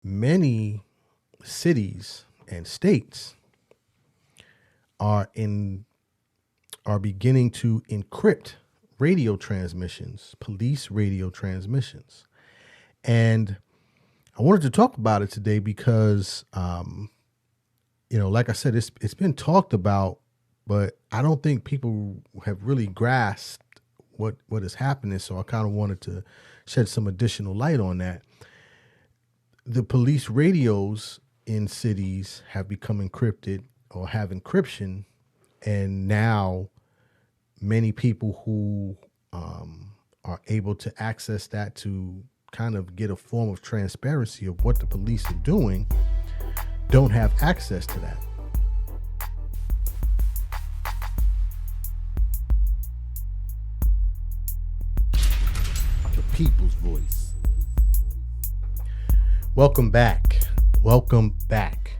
many cities and states are beginning to encrypt radio transmissions, police radio transmissions. And I wanted to talk about it today because, like I said, it's been talked about, but I don't think people have really grasped what is happening. So I kind of wanted to shed some additional light on that. The police radios in cities have become encrypted or have encryption, and now many people who are able to access that to kind of get a form of transparency of what the police are doing don't have access to that. The People's Voice. Welcome back. Welcome back.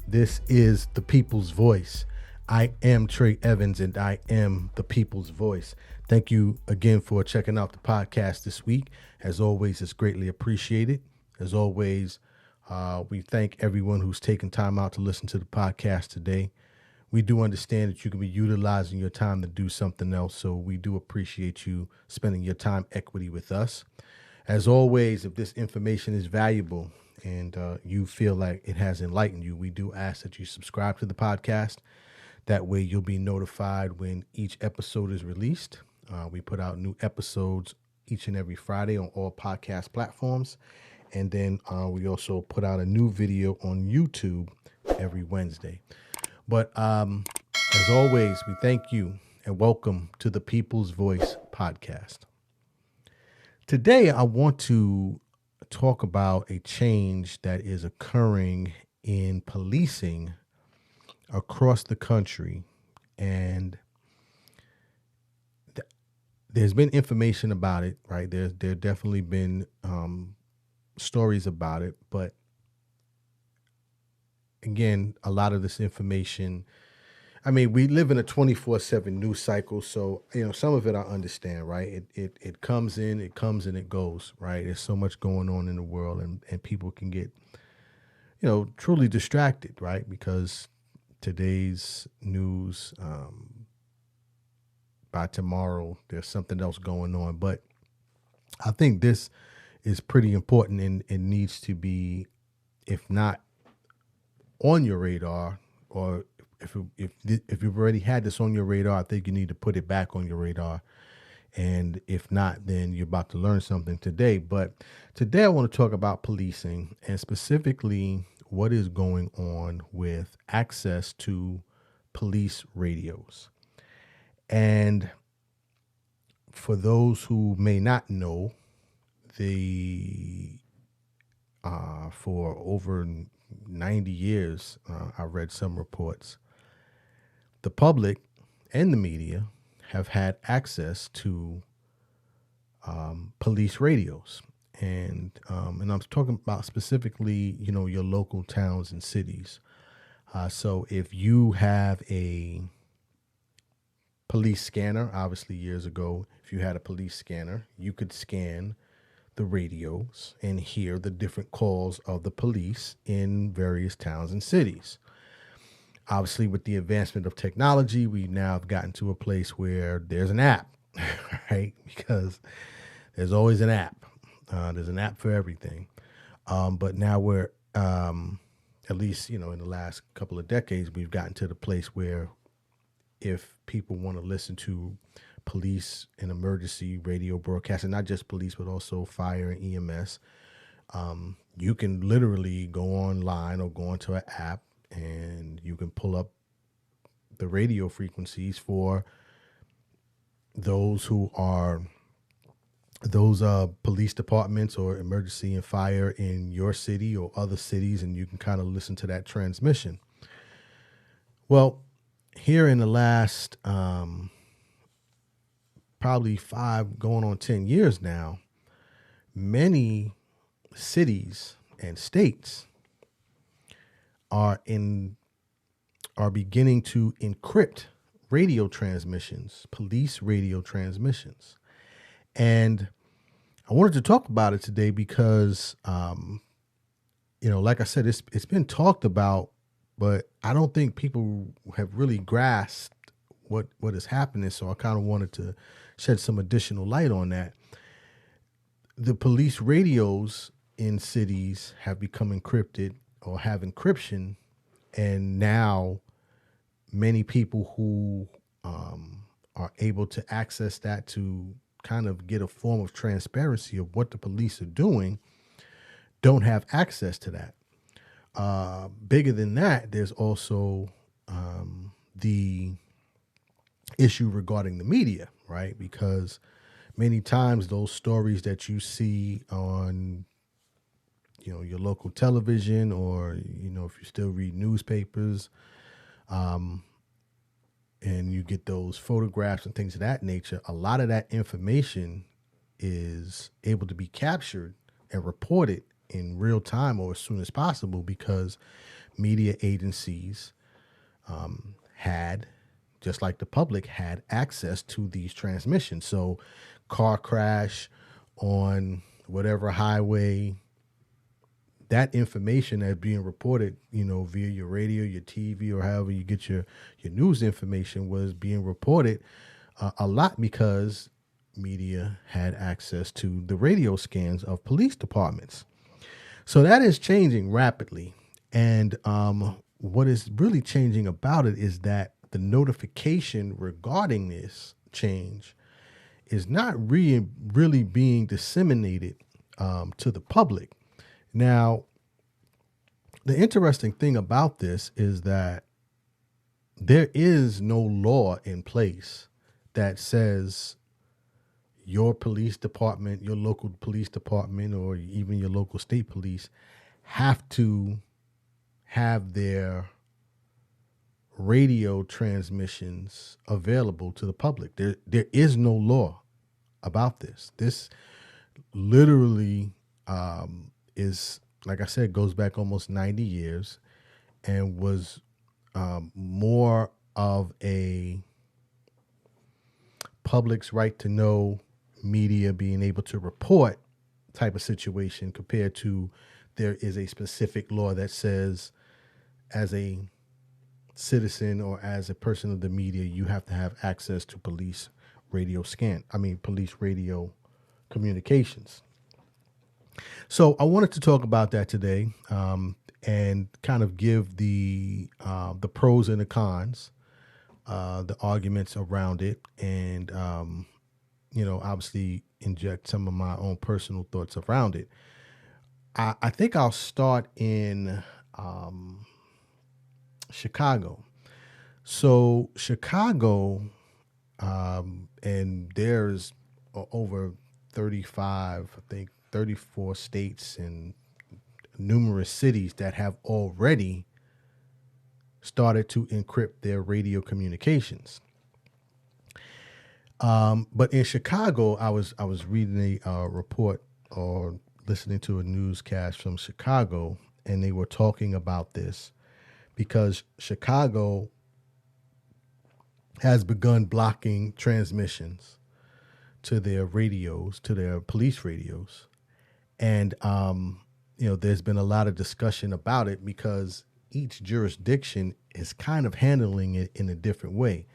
This is The People's Voice. I am Trey Evans, and I am The People's Voice. Thank you again for checking out the podcast this week. As always, it's greatly appreciated. As always, we thank everyone who's taken time out to listen to the podcast today. We do understand that you can be utilizing your time to do something else, so we do appreciate you spending your time equity with us. As always, if this information is valuable and you feel like it has enlightened you, we do ask that you subscribe to the podcast. That way you'll be notified when each episode is released. We put out new episodes each and every Friday on all podcast platforms. And then we also put out a new video on YouTube every Wednesday. But as always, we thank you and welcome to the People's Voice podcast. Today, I want to talk about a change that is occurring in policing across the country, and there's been information about it, right? There definitely been stories about it, but again, a lot of this information, I mean, we live in a 24/7 news cycle, so some of it I understand, right? It comes in, it comes and it goes, right? There's so much going on in the world, and people can get truly distracted, right? Because today's news, by tomorrow, there's something else going on. But I think this is pretty important and it needs to be, if not on your radar, or if you've already had this on your radar, I think you need to put it back on your radar. And if not, then you're about to learn something today. But today I want to talk about policing, and specifically what is going on with access to police radios. And for those who may not know, for over 90 years, I read some reports, the public and the media have had access to police radios. And I'm talking about specifically, your local towns and cities. So if you have a police scanner, obviously years ago, if you had a police scanner, you could scan the radios and hear the different calls of the police in various towns and cities. Obviously, with the advancement of technology, we now have gotten to a place where there's an app, right? Because there's always an app. There's an app for everything. But now we're, at least, in the last couple of decades, we've gotten to the place where if people want to listen to police and emergency radio broadcasts, and not just police, but also fire and EMS, you can literally go online or go into an app and you can pull up the radio frequencies for those who are those police departments or emergency and fire in your city or other cities, and you can kind of listen to that transmission. Well, here in the last probably 5 going on 10 years now, many cities and states are beginning to encrypt radio transmissions, police radio transmissions. And I wanted to talk about it today because like I said, it's been talked about, but I don't think people have really grasped what is happening. So I kind of wanted to shed some additional light on that. The police radios in cities have become encrypted or have encryption, and now many people who are able to access that to kind of get a form of transparency of what the police are doing don't have access to that. Bigger than that, there's also the issue regarding the media, right? Because many times those stories that you see on your local television, or if you still read newspapers, and you get those photographs and things of that nature, a lot of that information is able to be captured and reported in real time or as soon as possible, because media agencies had, just like the public, had access to these transmissions. So car crash on whatever highway, that information that's being reported, via your radio, your TV, or however you get your news information, was being reported a lot because media had access to the radio scans of police departments. So that is changing rapidly. And what is really changing about it is that the notification regarding this change is not really being disseminated to the public. Now, the interesting thing about this is that there is no law in place that says your police department, your local police department, or even your local state police have to have their radio transmissions available to the public. There is no law about this. This literally is, like I said, goes back almost 90 years and was more of a public's right to know, media being able to report type of situation, compared to there is a specific law that says, as a citizen or as a person of the media, you have to have access to police radio communications. So I wanted to talk about that today, and kind of give the pros and the cons, the arguments around it, and obviously inject some of my own personal thoughts around it. I think I'll start in Chicago. So Chicago, and there's over 35, I think 34 states and numerous cities that have already started to encrypt their radio communications. But in Chicago, I was reading a report or listening to a newscast from Chicago, and they were talking about this because Chicago has begun blocking transmissions to their radios, to their police radios. And, there's been a lot of discussion about it because each jurisdiction is kind of handling it in a different way.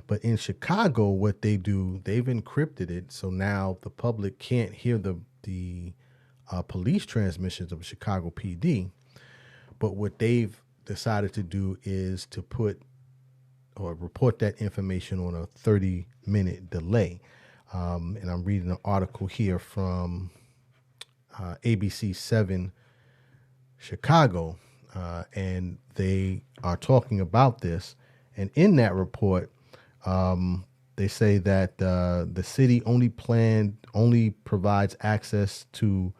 But in Chicago, what they do, they've encrypted it. So now the public can't hear the police transmissions of Chicago PD. But what they've decided to do is to put or report that information on a 30-minute delay. And I'm reading an article here from ABC 7 Chicago, and they are talking about this. And in that report, they say that the city only provides access to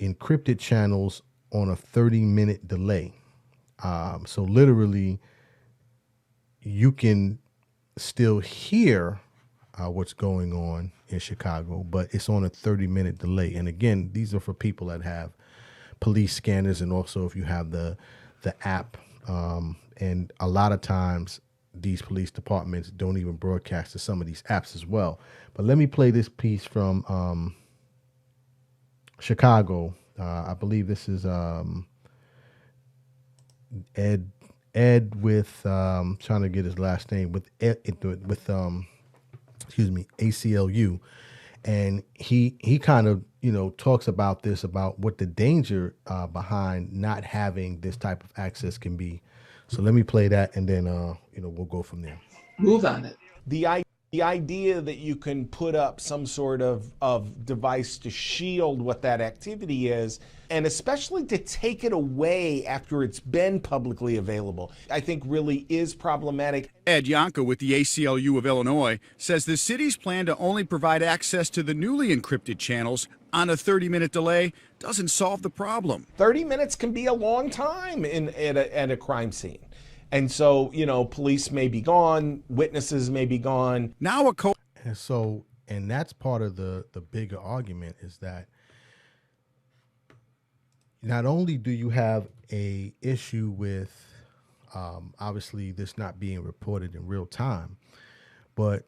encrypted channels on a 30-minute delay. So literally, you can still hear what's going on in Chicago, but it's on a 30-minute delay. And again, these are for people that have police scanners, and also if you have the app. And a lot of times, these police departments don't even broadcast to some of these apps as well. But let me play this piece from Chicago I believe this is Ed Ed with trying to get his last name with Ed, with excuse me, ACLU, and he kind of talks about this, about what the danger behind not having this type of access can be. So let me play that, and then we'll go from there. Move on it. The idea that you can put up some sort of device to shield what that activity is, and especially to take it away after it's been publicly available, I think really is problematic. Ed Yonka with the ACLU of Illinois says the city's plan to only provide access to the newly encrypted channels on a 30-minute delay doesn't solve the problem. 30 minutes can be a long time at a crime scene. And so, police may be gone, witnesses may be gone. Now and that's part of the bigger argument, is that not only do you have a issue with obviously this not being reported in real time, but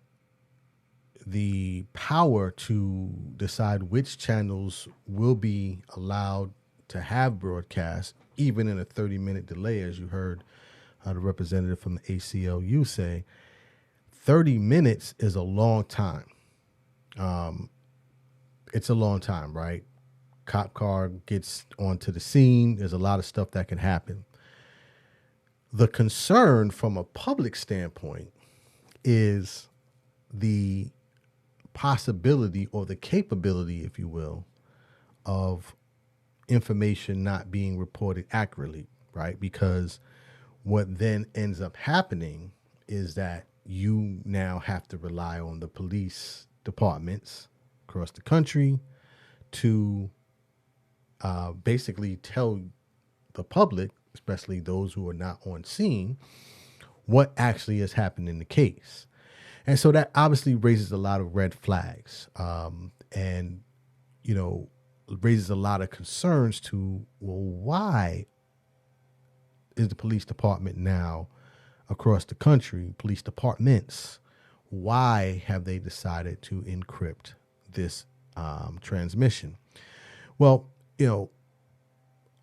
the power to decide which channels will be allowed to have broadcast, even in a 30-minute delay, as you heard the representative from the ACLU say. 30 minutes is a long time. It's a long time, right? Cop car gets onto the scene. There's a lot of stuff that can happen. The concern from a public standpoint is the possibility, or the capability, if you will, of information not being reported accurately, right? Because what then ends up happening is that you now have to rely on the police departments across the country to basically tell the public, especially those who are not on scene, what actually has happened in the case. And so that obviously raises a lot of red flags, and raises a lot of concerns to, well, why is the police department now across the country, police departments, why have they decided to encrypt this transmission? Well, a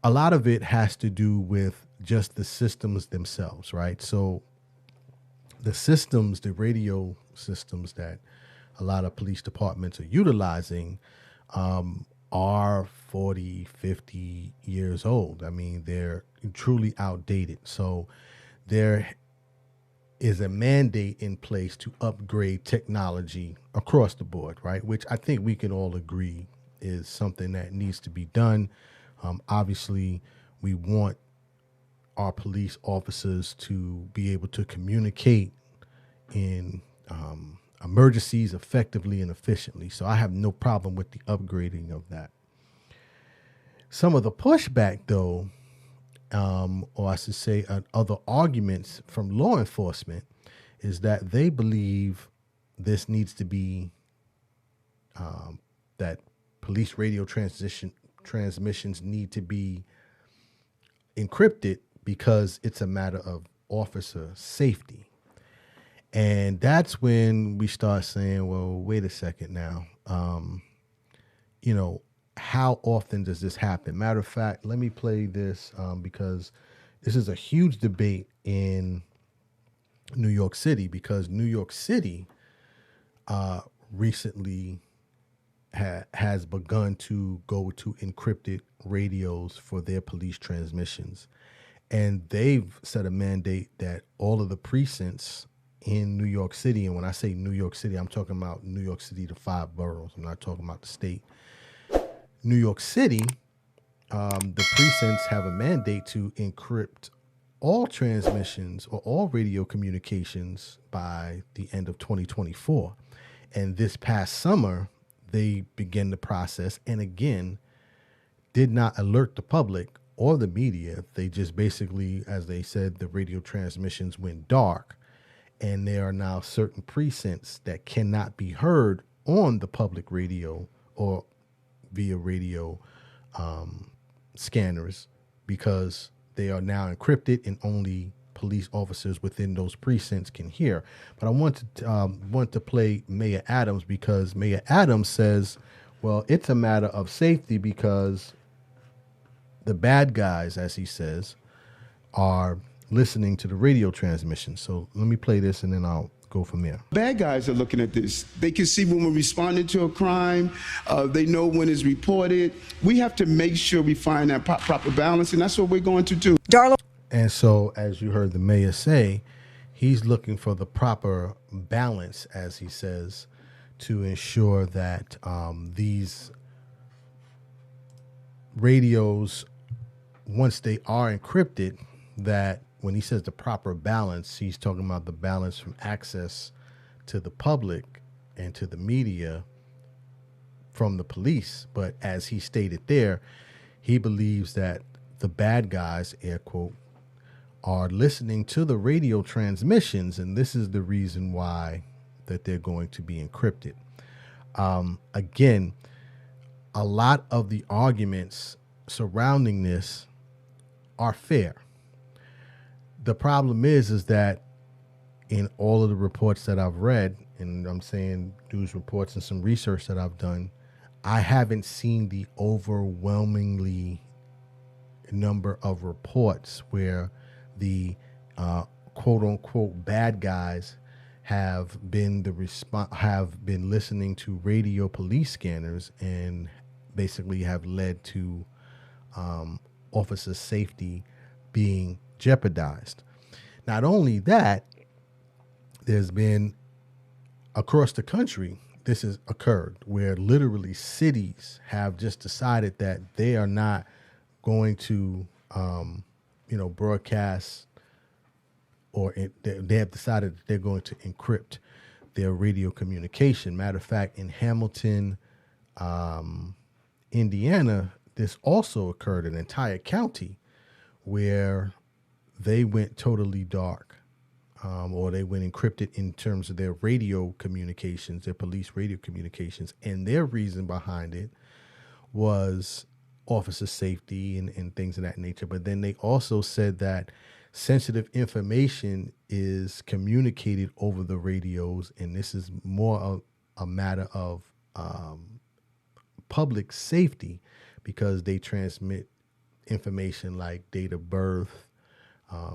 lot of it has to do with just the systems themselves, right? So the systems, the radio systems that a lot of police departments are utilizing are 40, 50 years old. I mean, they're truly outdated. So there is a mandate in place to upgrade technology across the board, right? Which I think we can all agree is something that needs to be done. Obviously, we want our police officers to be able to communicate in emergencies effectively and efficiently. So I have no problem with the upgrading of that. Some of the pushback, though, or I should say other arguments from law enforcement, is that they believe this needs to be, that police radio transmissions need to be encrypted because it's a matter of officer safety. And that's when we start saying, well, wait a second now. How often does this happen? Matter of fact, let me play this because this is a huge debate in New York City, because New York City recently has begun to go to encrypted radios for their police transmissions. And they've set a mandate that all of the precincts in New York City, and when I say New York City, I'm talking about New York City, the 5 boroughs. I'm not talking about the state. New York City, the precincts have a mandate to encrypt all transmissions or all radio communications by the end of 2024. And this past summer, they began the process, and again, did not alert the public or the media. They just basically, as they said, the radio transmissions went dark. And there are now certain precincts that cannot be heard on the public radio or via radio scanners, because they are now encrypted and only police officers within those precincts can hear. But I want to play Mayor Adams, because Mayor Adams says, well, it's a matter of safety because the bad guys, as he says, are listening to the radio transmission. So let me play this and then I'll go from there. Bad guys are looking at this. They can see when we're responding to a crime. They know when it's reported. We have to make sure we find that proper balance, and that's what we're going to do. And so, as you heard the mayor say, he's looking for the proper balance, as he says, to ensure that these radios, once they are encrypted, that when he says the proper balance, he's talking about the balance from access to the public and to the media from the police. But as he stated there, he believes that the bad guys, air quote, are listening to the radio transmissions, and this is the reason why that they're going to be encrypted. Again, a lot of the arguments surrounding this are fair. The problem is that in all of the reports that I've read, and I'm saying news reports and some research that I've done, I haven't seen the overwhelmingly number of reports where the quote unquote bad guys have been listening to radio police scanners and basically have led to officer safety being jeopardized. Not only that, there's been across the country, this has occurred where literally cities have just decided that they are not going to, broadcast, or they have decided that they're going to encrypt their radio communication. Matter of fact, in Hamilton, Indiana, this also occurred, an entire county where they went totally dark, or they went encrypted in terms of their radio communications, their police radio communications. And their reason behind it was officer safety and things of that nature. But then they also said that sensitive information is communicated over the radios, and this is more a matter of public safety, because they transmit information like date of birth,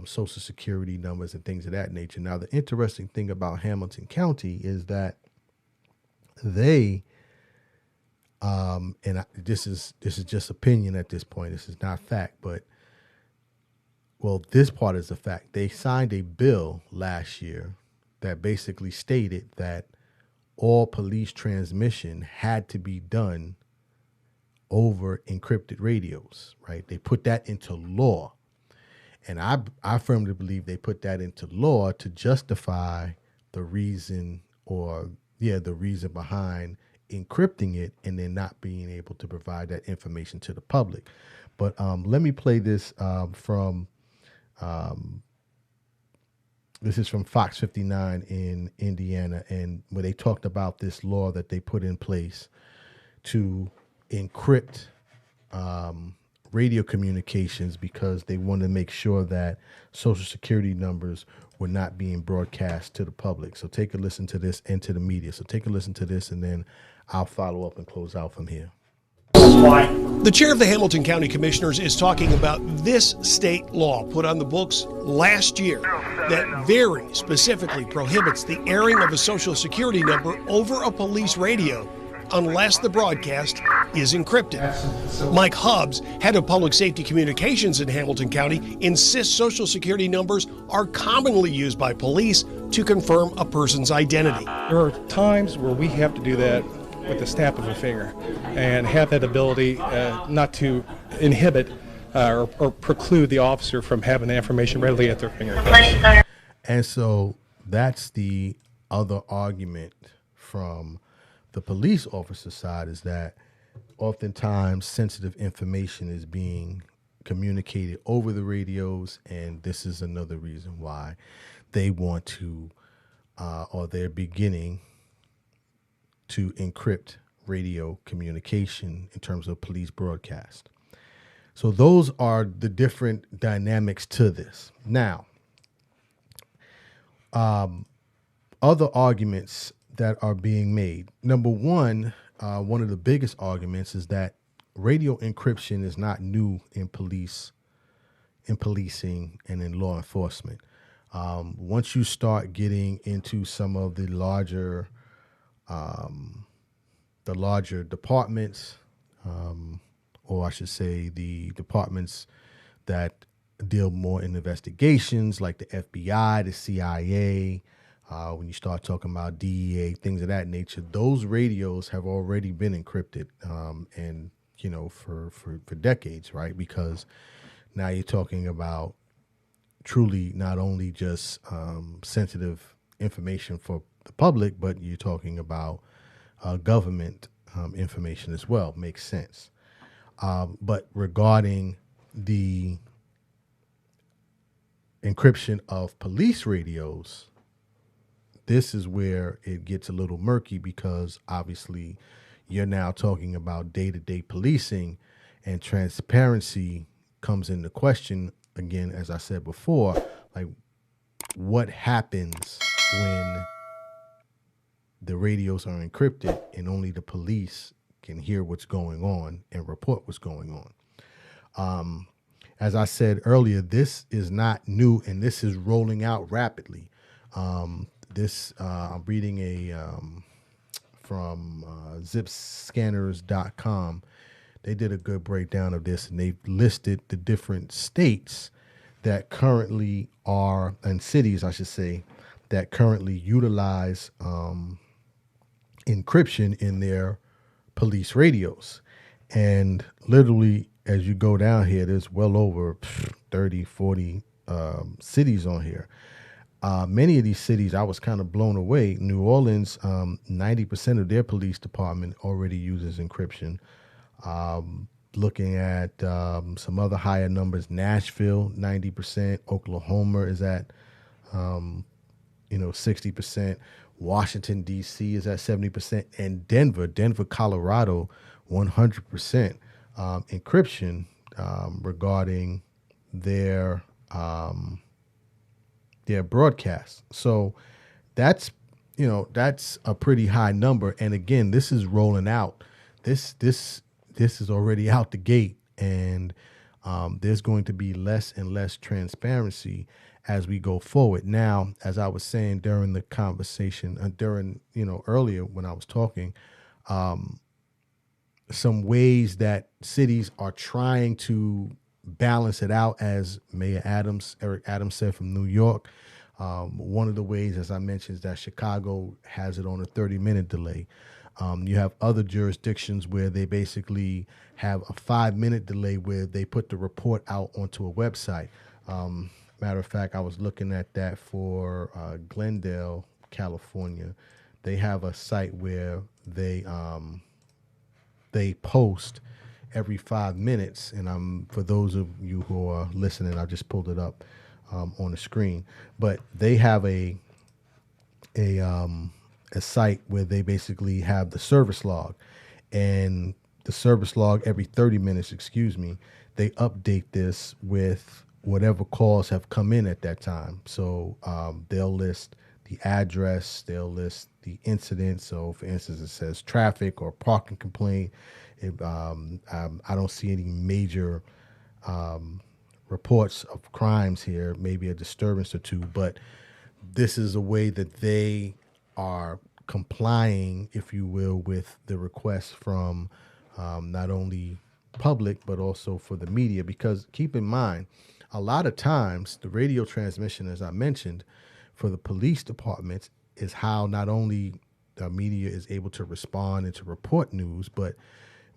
social security numbers, and things of that nature. Now, the interesting thing about Hamilton County is that they, this is just opinion at this point. This is not fact, but this part is a fact. They signed a bill last year that basically stated that all police transmission had to be done over encrypted radios, right? They put that into law. And I firmly believe they put that into law to justify the reason behind encrypting it and then not being able to provide that information to the public. But let me play this from this is from Fox 59 in Indiana, and where they talked about this law that they put in place to encrypt radio communications, because they wanted to make sure that social security numbers were not being broadcast to the public. So take a listen to this, and to the media. So take a listen to this, and then I'll follow up and close out from here. The chair of the Hamilton County Commissioners is talking about this state law put on the books last year that very specifically prohibits the airing of a social security number over a police radio unless the broadcast is encrypted. Mike Hubbs, head of public safety communications in Hamilton County, insists social security numbers are commonly used by police to confirm a person's identity. There are times where we have to do that with the snap of a finger and have that ability not to inhibit or preclude the officer from having the information readily at their fingertips. And so that's the other argument from the police officer side, is that oftentimes sensitive information is being communicated over the radios, and this is another reason why they want to, or they're beginning to encrypt radio communication in terms of police broadcast. So those are the different dynamics to this. Now, other arguments that are being made. Number one, one of the biggest arguments is that radio encryption is not new in policing and in law enforcement. Once you start getting into some of the larger departments, or I should say the departments that deal more in investigations, like the FBI, the CIA, when you start talking about DEA, things of that nature, those radios have already been encrypted, and for decades, right? Because now you're talking about truly not only just sensitive information for the public, but you're talking about government information as well. Makes sense. But regarding the encryption of police radios, this is where it gets a little murky, because obviously you're now talking about day-to-day policing, and transparency comes into question again. As I said before, like, what happens when the radios are encrypted and only the police can hear what's going on and report what's going on? As I said earlier, this is not new, and this is rolling out rapidly. I'm reading from zipscanners.com. They did a good breakdown of this, and they listed the different states that currently are, and cities, I should say, that currently utilize encryption in their police radios. And literally, as you go down here, there's well over 30, 40 cities on here. Many of these cities, I was kind of blown away. New Orleans, 90% of their police department already uses encryption. Looking at some other higher numbers, Nashville, 90%. Oklahoma is at, 60%. Washington, D.C. is at 70%. And Denver, Colorado, 100% encryption regarding their broadcast. So that's a pretty high number. And again, this is rolling out. This is already out the gate, and there's going to be less and less transparency as we go forward. Now, as I was saying during the conversation, earlier when I was talking, some ways that cities are trying to balance it out, as Eric Adams said from New York. One of the ways, as I mentioned, is that Chicago has it on a 30-minute delay. You have other jurisdictions where they basically have a 5-minute delay where they put the report out onto a website. Matter of fact, I was looking at that for Glendale, California. They have a site where they post every 5 minutes, and for those of you who are listening, I just pulled it up on the screen. But they have a site where they basically have the service log, and the service log every 30 minutes, they update this with whatever calls have come in at that time. So they'll list the address, they'll list the incident. So for instance, it says traffic or parking complaint. I don't see any major reports of crimes here, maybe a disturbance or two, but this is a way that they are complying, if you will, with the request from not only public, but also for the media. Because keep in mind, a lot of times the radio transmission, as I mentioned, for the police departments is how not only the media is able to respond and to report news, but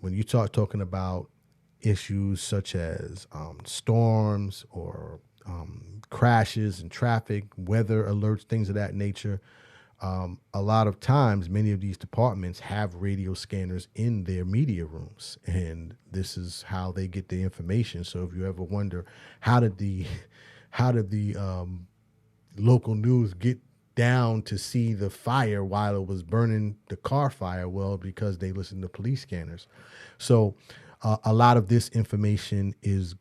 when you start talking about issues such as storms or crashes and traffic, weather alerts, things of that nature, a lot of times many of these departments have radio scanners in their media rooms, and this is how they get the information. So if you ever wonder how did the local news get down to see the fire while it was burning, the car fire, well, because they listened to police scanners. So a lot of this information is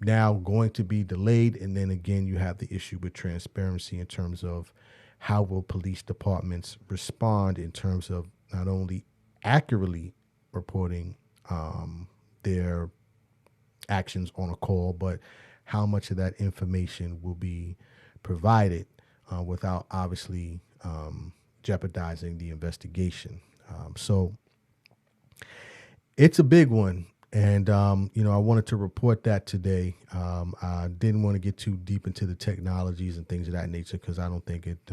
now going to be delayed. And then again, you have the issue with transparency in terms of how will police departments respond in terms of not only accurately reporting their actions on a call, but how much of that information will be provided without obviously jeopardizing the investigation. So it's a big one. And, I wanted to report that today. I didn't want to get too deep into the technologies and things of that nature because I don't think it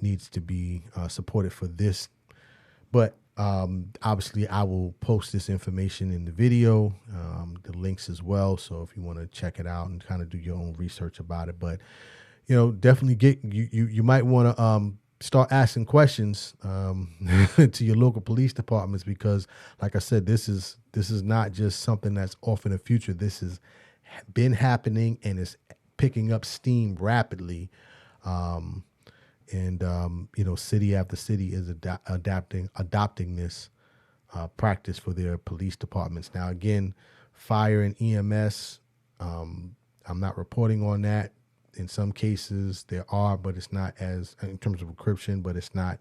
needs to be supported for this. But obviously, I will post this information in the video, the links as well. So if you want to check it out and kind of do your own research about it. But, definitely you might want to start asking questions to your local police departments because, like I said, this is not just something that's off in the future. This has been happening and is picking up steam rapidly. City after city is adopting this practice for their police departments. Now, again, fire and EMS, I'm not reporting on that. In some cases there are, but it's not as, in terms of encryption, but it's not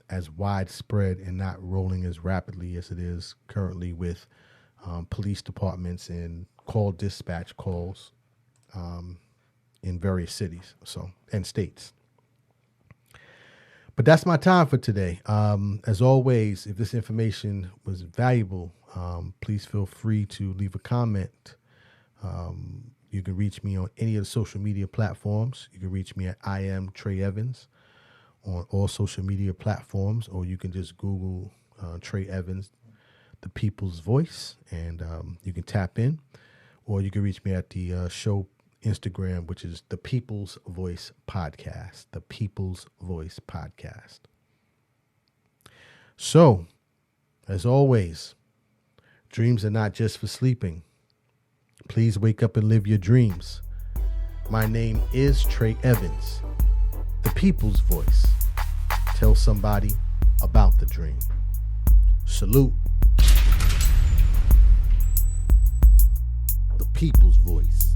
as widespread and not rolling as rapidly as it is currently with police departments and call dispatch calls in various cities and states. But that's my time for today. As always, if this information was valuable, please feel free to leave a comment. You can reach me on any of the social media platforms. You can reach me at I am Trey Evans on all social media platforms, or you can just Google Trey Evans, the People's Voice, and you can tap in. Or you can reach me at the show Instagram, which is the People's Voice Podcast. The People's Voice Podcast. So, as always, dreams are not just for sleeping. Please wake up and live your dreams. My name is Trey Evans, the People's Voice. Tell somebody about the dream. Salute. The People's Voice.